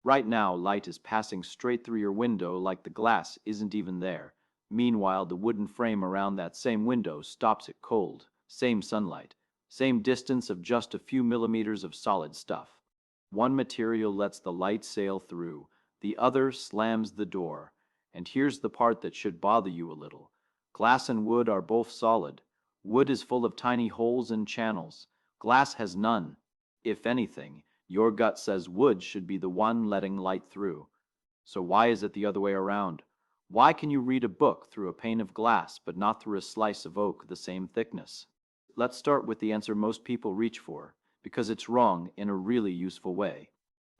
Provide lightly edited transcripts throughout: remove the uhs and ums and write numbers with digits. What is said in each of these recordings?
Right now, light is passing straight through your window like the glass isn't even there. Meanwhile, the wooden frame around that same window stops it cold. Same sunlight, same distance of just a few millimeters of solid stuff. One material lets the light sail through, the other slams the door. And here's the part that should bother you a little. Glass and wood are both solid. Wood is full of tiny holes and channels. Glass has none. If anything, your gut says wood should be the one letting light through. So why is it the other way around? Why can you read a book through a pane of glass but not through a slice of oak the same thickness? Let's start with the answer most people reach for, because it's wrong in a really useful way.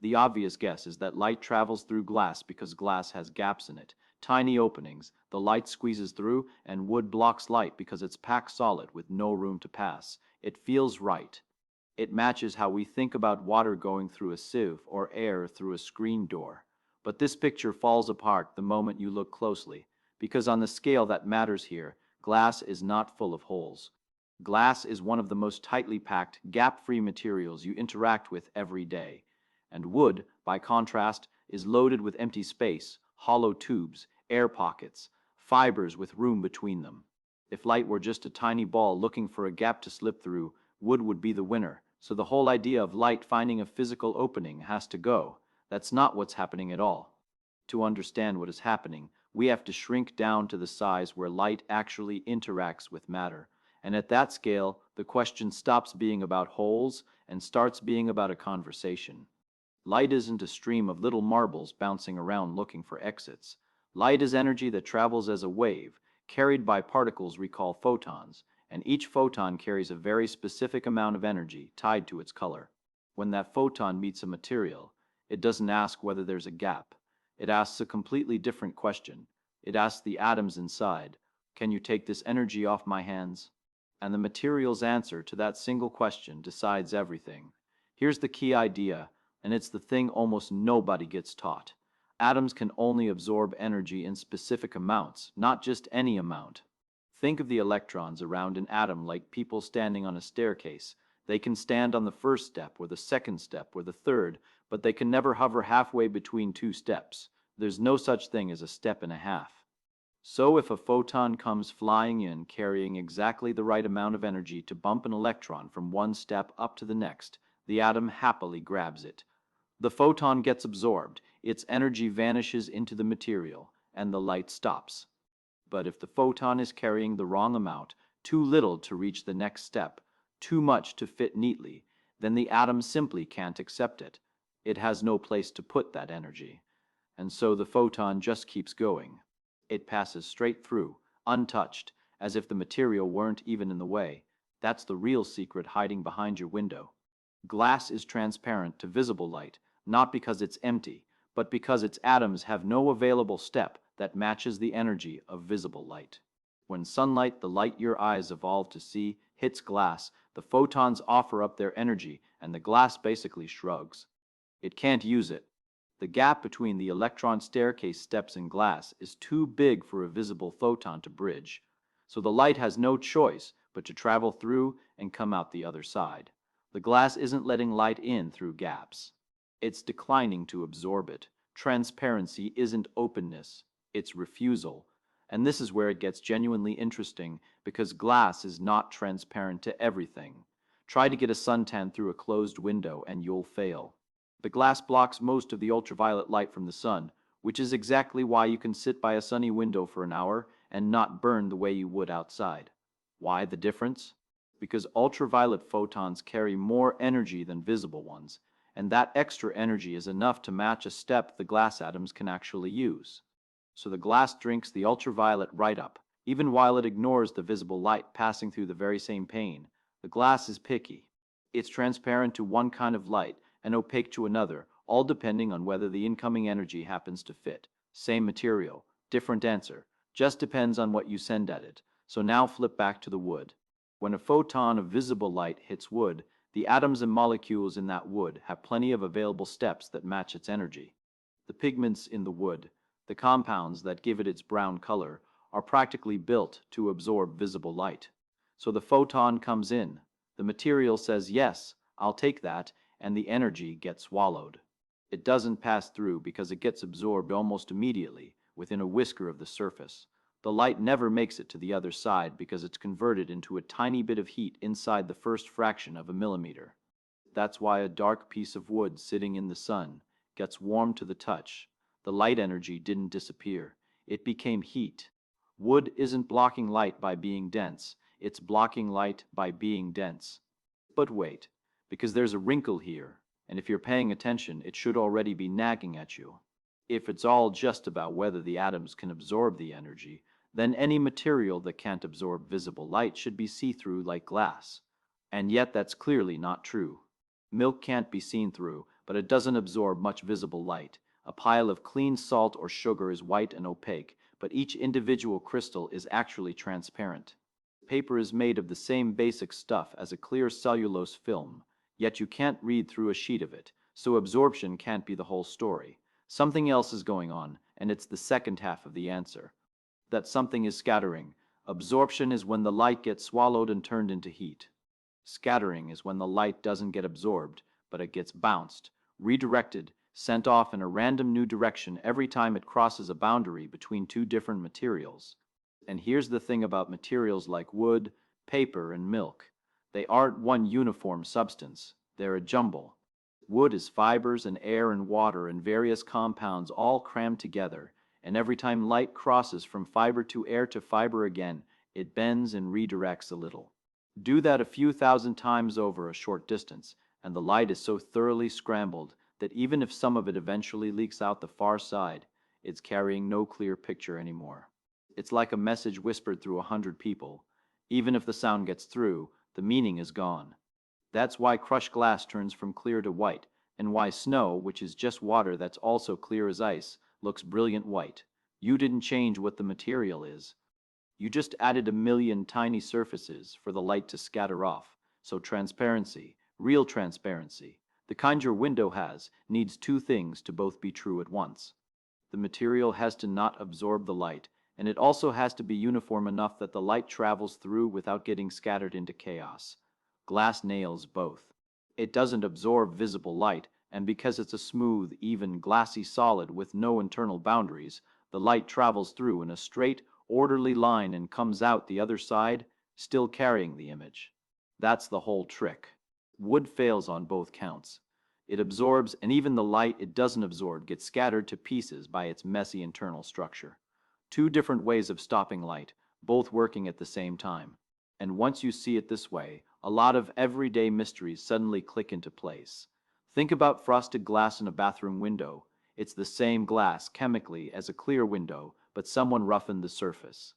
The obvious guess is that light travels through glass because glass has gaps in it, tiny openings. The light squeezes through, and wood blocks light because it's packed solid with no room to pass. It feels right. It matches how we think about water going through a sieve or air through a screen door. But this picture falls apart the moment you look closely, because on the scale that matters here, glass is not full of holes. Glass is one of the most tightly packed, gap-free materials you interact with every day. And wood, by contrast, is loaded with empty space, hollow tubes, air pockets, fibers with room between them. If light were just a tiny ball looking for a gap to slip through, wood would be the winner. So the whole idea of light finding a physical opening has to go. That's not what's happening at all. To understand what is happening, we have to shrink down to the size where light actually interacts with matter. And at that scale, the question stops being about holes and starts being about a conversation. Light isn't a stream of little marbles bouncing around looking for exits. Light is energy that travels as a wave, carried by particles we call photons, and each photon carries a very specific amount of energy tied to its color. When that photon meets a material, it doesn't ask whether there's a gap. It asks a completely different question. It asks the atoms inside, "Can you take this energy off my hands?" And the material's answer to that single question decides everything. Here's the key idea, and it's the thing almost nobody gets taught. Atoms can only absorb energy in specific amounts, not just any amount. Think of the electrons around an atom like people standing on a staircase. They can stand on the first step, or the second step, or the third, but they can never hover halfway between two steps. There's no such thing as a step and a half. So if a photon comes flying in carrying exactly the right amount of energy to bump an electron from one step up to the next, the atom happily grabs it. The photon gets absorbed, its energy vanishes into the material, and the light stops. But if the photon is carrying the wrong amount, too little to reach the next step, too much to fit neatly, then the atom simply can't accept it. It has no place to put that energy. And so the photon just keeps going. It passes straight through, untouched, as if the material weren't even in the way. That's the real secret hiding behind your window. Glass is transparent to visible light, not because it's empty, but because its atoms have no available step that matches the energy of visible light. When sunlight, the light your eyes evolved to see, hits glass, the photons offer up their energy, and the glass basically shrugs. It can't use it. The gap between the electron staircase steps in glass is too big for a visible photon to bridge. So the light has no choice but to travel through and come out the other side. The glass isn't letting light in through gaps. It's declining to absorb it. Transparency isn't openness, it's refusal. And this is where it gets genuinely interesting, because glass is not transparent to everything. Try to get a suntan through a closed window and you'll fail. The glass blocks most of the ultraviolet light from the sun, which is exactly why you can sit by a sunny window for an hour and not burn the way you would outside. Why the difference? Because ultraviolet photons carry more energy than visible ones, and that extra energy is enough to match a step the glass atoms can actually use. So the glass drinks the ultraviolet right up, even while it ignores the visible light passing through the very same pane. The glass is picky. It's transparent to one kind of light and opaque to another, all depending on whether the incoming energy happens to fit. Same material, different answer, just depends on what you send at it. So now flip back to the wood. When a photon of visible light hits wood, the atoms and molecules in that wood have plenty of available steps that match its energy. The pigments in the wood, the compounds that give it its brown color, are practically built to absorb visible light. So the photon comes in. The material says, "Yes, I'll take that," and the energy gets swallowed. It doesn't pass through because it gets absorbed almost immediately, within a whisker of the surface. The light never makes it to the other side because it's converted into a tiny bit of heat inside the first fraction of a millimeter. That's why a dark piece of wood sitting in the sun gets warm to the touch. The light energy didn't disappear. It became heat. Wood isn't blocking light by being dense. It's blocking light by being dense. But wait, because there's a wrinkle here, and if you're paying attention, it should already be nagging at you. If it's all just about whether the atoms can absorb the energy, then any material that can't absorb visible light should be see-through like glass. And yet that's clearly not true. Milk can't be seen through, but it doesn't absorb much visible light. A pile of clean salt or sugar is white and opaque, but each individual crystal is actually transparent. Paper is made of the same basic stuff as a clear cellulose film, yet you can't read through a sheet of it, so absorption can't be the whole story. Something else is going on, and it's the second half of the answer. That something is scattering. Absorption is when the light gets swallowed and turned into heat. Scattering is when the light doesn't get absorbed, but it gets bounced, redirected, sent off in a random new direction every time it crosses a boundary between two different materials. And here's the thing about materials like wood, paper, and milk. They aren't one uniform substance. They're a jumble. Wood is fibers and air and water and various compounds all crammed together, and every time light crosses from fiber to air to fiber again, it bends and redirects a little. Do that a few thousand times over a short distance, and the light is so thoroughly scrambled that even if some of it eventually leaks out the far side, it's carrying no clear picture anymore. It's like a message whispered through 100 people. Even if the sound gets through, the meaning is gone. That's why crushed glass turns from clear to white, and why snow, which is just water that's also clear as ice, looks brilliant white. You didn't change what the material is. You just added a million tiny surfaces for the light to scatter off. So transparency, real transparency, the kind your window has, needs two things to both be true at once. The material has to not absorb the light, and it also has to be uniform enough that the light travels through without getting scattered into chaos. Glass nails both. It doesn't absorb visible light, and because it's a smooth, even, glassy solid with no internal boundaries, the light travels through in a straight, orderly line and comes out the other side, still carrying the image. That's the whole trick. Wood fails on both counts. It absorbs, and even the light it doesn't absorb gets scattered to pieces by its messy internal structure. Two different ways of stopping light, both working at the same time. And once you see it this way, a lot of everyday mysteries suddenly click into place. Think about frosted glass in a bathroom window. It's the same glass chemically as a clear window, but someone roughened the surface.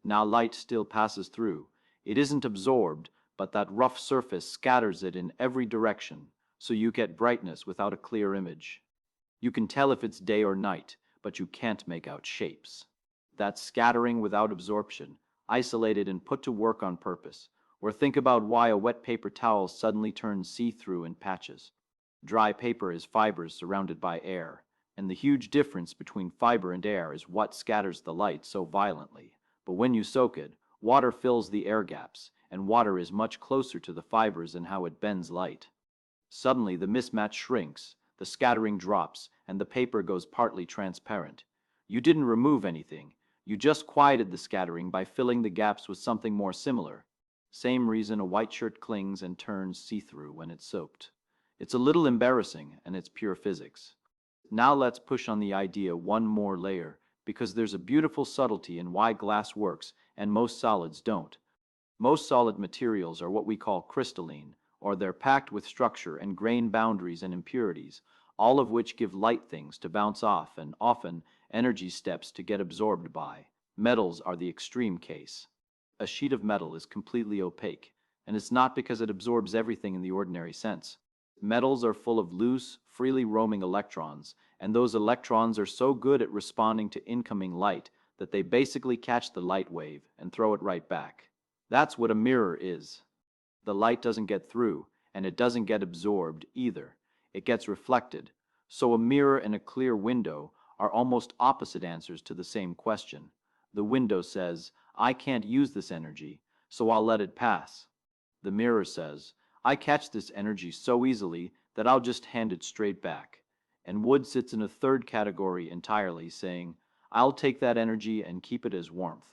Now light still passes through. It isn't absorbed, but that rough surface scatters it in every direction, so you get brightness without a clear image. You can tell if it's day or night, but you can't make out shapes. That's scattering without absorption, isolated and put to work on purpose. Or think about why a wet paper towel suddenly turns see-through in patches. Dry paper is fibers surrounded by air, and the huge difference between fiber and air is what scatters the light so violently. But when you soak it, water fills the air gaps, and water is much closer to the fibers in how it bends light. Suddenly the mismatch shrinks, the scattering drops, and the paper goes partly transparent. You didn't remove anything. You just quieted the scattering by filling the gaps with something more similar. Same reason a white shirt clings and turns see-through when it's soaked. It's a little embarrassing, and it's pure physics. Now let's push on the idea one more layer, because there's a beautiful subtlety in why glass works and most solids don't. Most solid materials are what we call crystalline, or they're packed with structure and grain boundaries and impurities, all of which give light things to bounce off and often energy steps to get absorbed by. Metals are the extreme case. A sheet of metal is completely opaque, and it's not because it absorbs everything in the ordinary sense. Metals are full of loose, freely roaming electrons, and those electrons are so good at responding to incoming light that they basically catch the light wave and throw it right back. That's what a mirror is. The light doesn't get through, and it doesn't get absorbed either. It gets reflected. So a mirror and a clear window are almost opposite answers to the same question. The window says, I can't use this energy, so I'll let it pass. The mirror says, I catch this energy so easily that I'll just hand it straight back. And wood sits in a third category entirely, saying, I'll take that energy and keep it as warmth.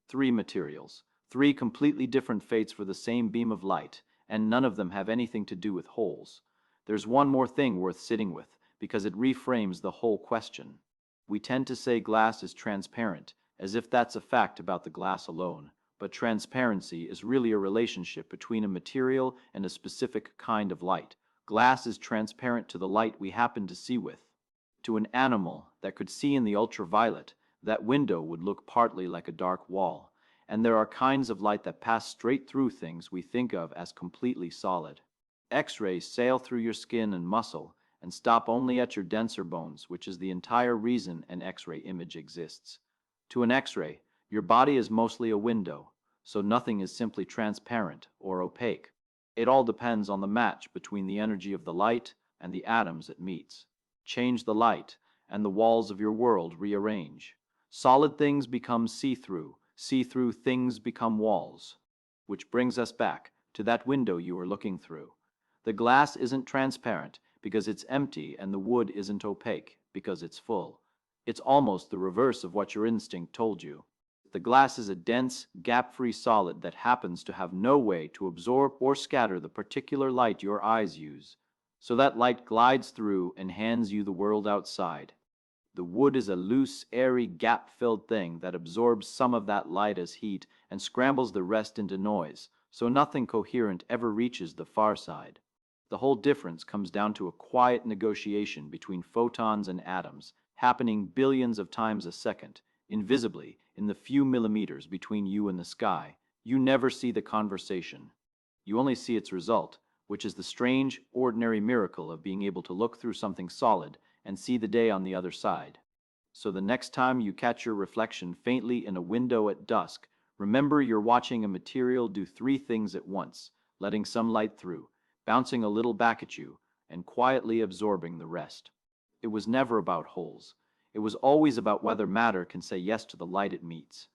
Three materials, three completely different fates for the same beam of light, and none of them have anything to do with holes. There's one more thing worth sitting with, because it reframes the whole question. We tend to say glass is transparent, as if that's a fact about the glass alone, but transparency is really a relationship between a material and a specific kind of light. Glass is transparent to the light we happen to see with. To an animal that could see in the ultraviolet, that window would look partly like a dark wall, and there are kinds of light that pass straight through things we think of as completely solid. X-rays sail through your skin and muscle and stop only at your denser bones, which is the entire reason an X-ray image exists. To an X-ray, your body is mostly a window, so nothing is simply transparent or opaque. It all depends on the match between the energy of the light and the atoms it meets. Change the light, and the walls of your world rearrange. Solid things become see-through, see-through things become walls. Which brings us back to that window you were looking through. The glass isn't transparent because it's empty, and the wood isn't opaque because it's full. It's almost the reverse of what your instinct told you. The glass is a dense, gap-free solid that happens to have no way to absorb or scatter the particular light your eyes use. So that light glides through and hands you the world outside. The wood is a loose, airy, gap-filled thing that absorbs some of that light as heat and scrambles the rest into noise, so nothing coherent ever reaches the far side. The whole difference comes down to a quiet negotiation between photons and atoms, happening billions of times a second, invisibly, in the few millimeters between you and the sky. You never see the conversation. You only see its result, which is the strange, ordinary miracle of being able to look through something solid and see the day on the other side. So the next time you catch your reflection faintly in a window at dusk, remember you're watching a material do three things at once, letting some light through, bouncing a little back at you, and quietly absorbing the rest. It was never about holes. It was always about whether matter can say yes to the light it meets.